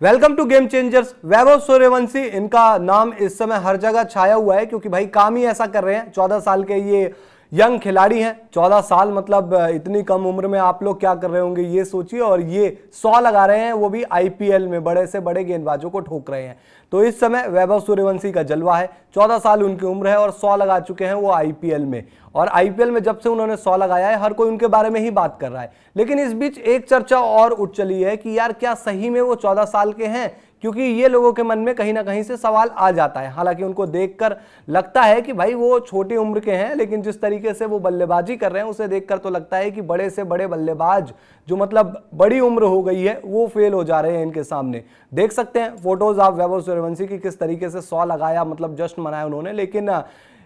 Welcome to game changers. Vaibhav Suryavanshi, इनका नाम इस समय हर जगह छाया हुआ है क्योंकि भाई काम ही ऐसा कर रहे हैं। 14 साल के ये यंग खिलाड़ी हैं। 14 साल मतलब इतनी कम उम्र में आप लोग क्या कर रहे होंगे ये सोचिए। और ये 100 लगा रहे हैं, वो भी आईपीएल में बड़े से बड़े गेंदबाजों को ठोक रहे हैं। तो इस समय वैभव सूर्यवंशी का जलवा है। 14 साल उनकी उम्र है और 100 लगा चुके हैं वो आईपीएल में। और आईपीएल में जब से उन्होंने 100 लगाया है, हर कोई उनके बारे में ही बात कर रहा है। लेकिन इस बीच एक चर्चा और उठ चली है कि यार क्या सही में वो 14 साल के हैं, क्योंकि ये लोगों के मन में कहीं ना कहीं से सवाल आ जाता है। हालांकि उनको देखकर लगता है कि भाई वो छोटी उम्र के हैं, लेकिन जिस तरीके से वो बल्लेबाजी कर रहे हैं उसे देखकर तो लगता है कि बड़े से बड़े बल्लेबाज जो मतलब बड़ी उम्र हो गई है वो फेल हो जा रहे हैं इनके सामने। देख सकते हैं फोटोज आप वैभव सूर्यवंशी की, किस तरीके से 100 लगाया, मतलब जश्न मनाया उन्होंने। लेकिन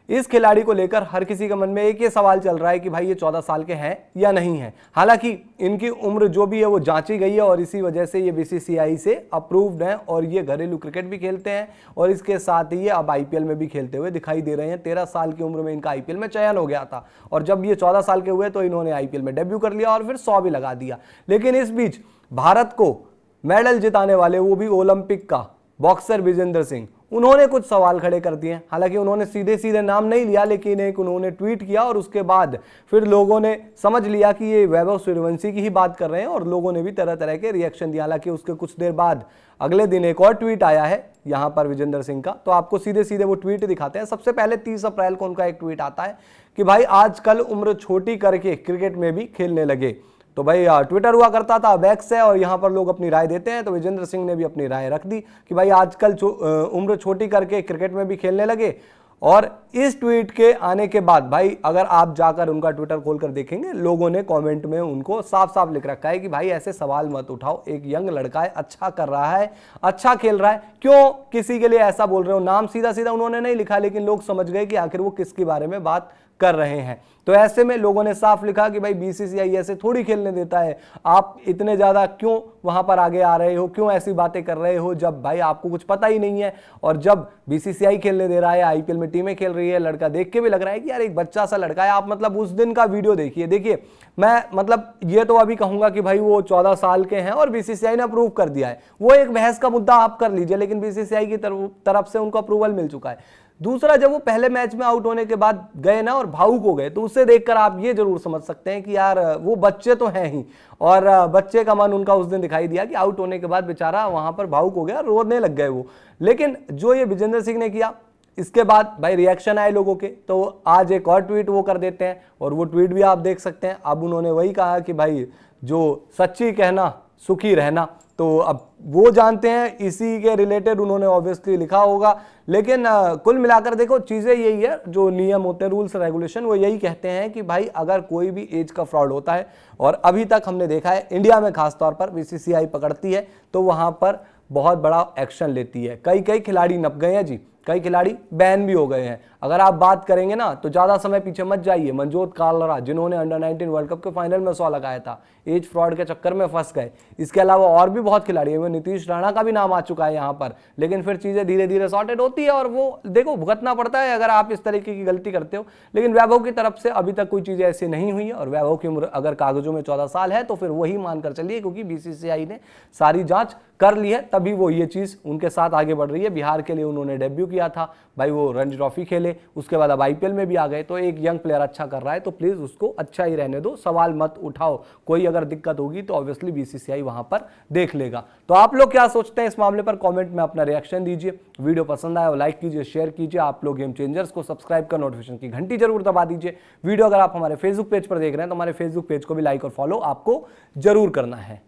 इस खिलाड़ी को लेकर हर किसी के मन में एक ये सवाल चल रहा है कि भाई ये 14 साल के हैं या नहीं है। हालांकि इनकी उम्र जो भी है वो जांची गई है और इसी वजह से ये बीसीसीआई से अप्रूव्ड हैं और ये घरेलू क्रिकेट भी खेलते हैं और इसके साथ ही ये अब आईपीएल में भी खेलते हुए दिखाई दे रहे हैं। 13 साल की उम्र में इनका आईपीएल में चयन हो गया था और जब ये 14 साल के हुए तो इन्होंने आईपीएल में डेब्यू कर लिया और फिर 100 भी लगा दिया। लेकिन इस बीच भारत को मेडल जिताने वाले, वो भी ओलंपिक का, बॉक्सर विजेंद्र सिंह, उन्होंने कुछ सवाल खड़े कर दिए। हालांकि उन्होंने सीधे सीधे नाम नहीं लिया, लेकिन एक उन्होंने ट्वीट किया और उसके बाद फिर लोगों ने समझ लिया कि ये वैभव सूर्यवंशी की ही बात कर रहे हैं और लोगों ने भी तरह तरह के रिएक्शन दिया। हालांकि उसके कुछ देर बाद अगले दिन एक और ट्वीट आया है यहाँ पर विजेंद्र सिंह का, तो आपको सीधे सीधे वो ट्वीट दिखाते हैं। सबसे पहले 30 अप्रैल को उनका एक ट्वीट आता है कि भाई आजकल उम्र छोटी करके क्रिकेट में भी खेलने लगे। तो भाई ट्विटर हुआ करता था, अब एक्स है और यहाँ पर लोग अपनी राय देते हैं। तो विजेंद्र सिंह ने भी अपनी राय रख दी कि भाई आजकल उम्र छोटी करके क्रिकेट में भी खेलने लगे। और इस ट्वीट के आने के बाद भाई अगर आप जाकर उनका ट्विटर खोलकर देखेंगे, लोगों ने कमेंट में उनको साफ साफ लिख रखा है कि भाई ऐसे सवाल मत उठाओ, एक यंग लड़का है, अच्छा कर रहा है, अच्छा खेल रहा है, क्यों किसी के लिए ऐसा बोल रहे हो। नाम सीधा सीधा उन्होंने नहीं लिखा, लेकिन लोग समझ गए कि आखिर वो किसके बारे में बात कर रहे हैं। तो ऐसे में लोगों ने साफ लिखा कि भाई बीसीसीआई ऐसे थोड़ी खेलने देता है, आप इतने ज्यादा क्यों वहां पर आगे आ रहे हो, क्यों ऐसी बातें कर रहे हो जब भाई आपको कुछ पता ही नहीं है। और जब बीसीसीआई खेलने दे रहा है, आईपीएल में टीमें खेल रही है, लड़का देख के भी लग रहा है कि यार एक बच्चा सा लड़का है। आप मतलब उस दिन का वीडियो देखिए, मैं मतलब ये तो अभी कहूंगा कि भाई वो 14 साल के हैं और बीसीसीआई ने अप्रूव कर दिया है, वो एक बहस का मुद्दा आप कर लीजिए, लेकिन बीसीसीआई की तरफ से उनको अप्रूवल मिल चुका है। दूसरा, जब वो पहले मैच में आउट होने के बाद गए ना और भावुक हो गए, तो उससे देखकर आप ये जरूर समझ सकते हैं कि यार वो बच्चे तो हैं ही। और बच्चे का मन उनका उस दिन दिखाई दिया कि आउट होने के बाद बेचारा वहां पर भावुक हो गया, रोने लग गए वो। लेकिन जो ये विजेंद्र सिंह ने किया, इसके बाद भाई रिएक्शन आए लोगों के, तो आज एक और ट्वीट वो कर देते हैं और वो ट्वीट भी आप देख सकते हैं। अब उन्होंने वही कहा कि भाई जो सच्ची कहना सुखी रहना, तो अब वो जानते हैं, इसी के रिलेटेड उन्होंने ऑब्वियसली लिखा होगा। लेकिन कुल मिलाकर देखो, चीजें यही है, जो नियम होते हैं, रूल्स रेगुलेशन, वो यही कहते हैं कि भाई अगर कोई भी एज का फ्रॉड होता है, और अभी तक हमने देखा है इंडिया में खासतौर पर बीसीसीआई पकड़ती है तो वहां पर बहुत बड़ा एक्शन लेती है। कई खिलाड़ी नप गए हैं जी, कई खिलाड़ी बैन भी हो गए हैं। अगर आप बात करेंगे ना तो ज्यादा समय पीछे मत जाइए, मनजोत कालरा जिन्होंने अंडर 19 वर्ल्ड कप के फाइनल में 100 लगाया था, एज फ्रॉड के चक्कर में फंस गए। इसके अलावा और भी बहुत खिलाड़ी हैं, नीतीश राणा का भी नाम आ चुका है यहाँ पर। लेकिन फिर चीजें धीरे धीरे सॉर्टेड होती है और वो देखो भुगतना पड़ता है अगर आप इस तरीके की गलती करते हो। लेकिन वैभव की तरफ से अभी तक कोई चीजें ऐसी नहीं हुई है और वैभव की उम्र अगर कागजों में 14 साल है तो फिर वही मानकर चलिए, क्योंकि बीसीसीआई ने सारी जांच कर ली है, तभी वो ये चीज उनके साथ आगे बढ़ रही है। बिहार के लिए उन्होंने डेब्यू किया था भाई, वो रणजी ट्रॉफी खेले, उसके बाद अब आईपीएल में भी आ गए। तो एक यंग प्लेयर अच्छा कर रहा है तो प्लीज उसको अच्छा ही रहने दो, सवाल मत उठाओ। कोई अगर दिक्कत होगी तो ऑब्वियसली बीसीसीआई वहां पर देख लेगा। तो आप लोग क्या सोचते हैं इस मामले पर, कमेंट में अपना रिएक्शन दीजिए। वीडियो पसंद आया लाइक कीजिए, शेयर कीजिए। आप लोग गेम चेंजर्स को सब्सक्राइब कर नोटिफिकेशन की घंटी जरूर दबा दीजिए। वीडियो अगर आप हमारे फेसबुक पेज पर देख रहे हैं तो हमारे फेसबुक पेज को भी लाइक और फॉलो आपको जरूर करना है।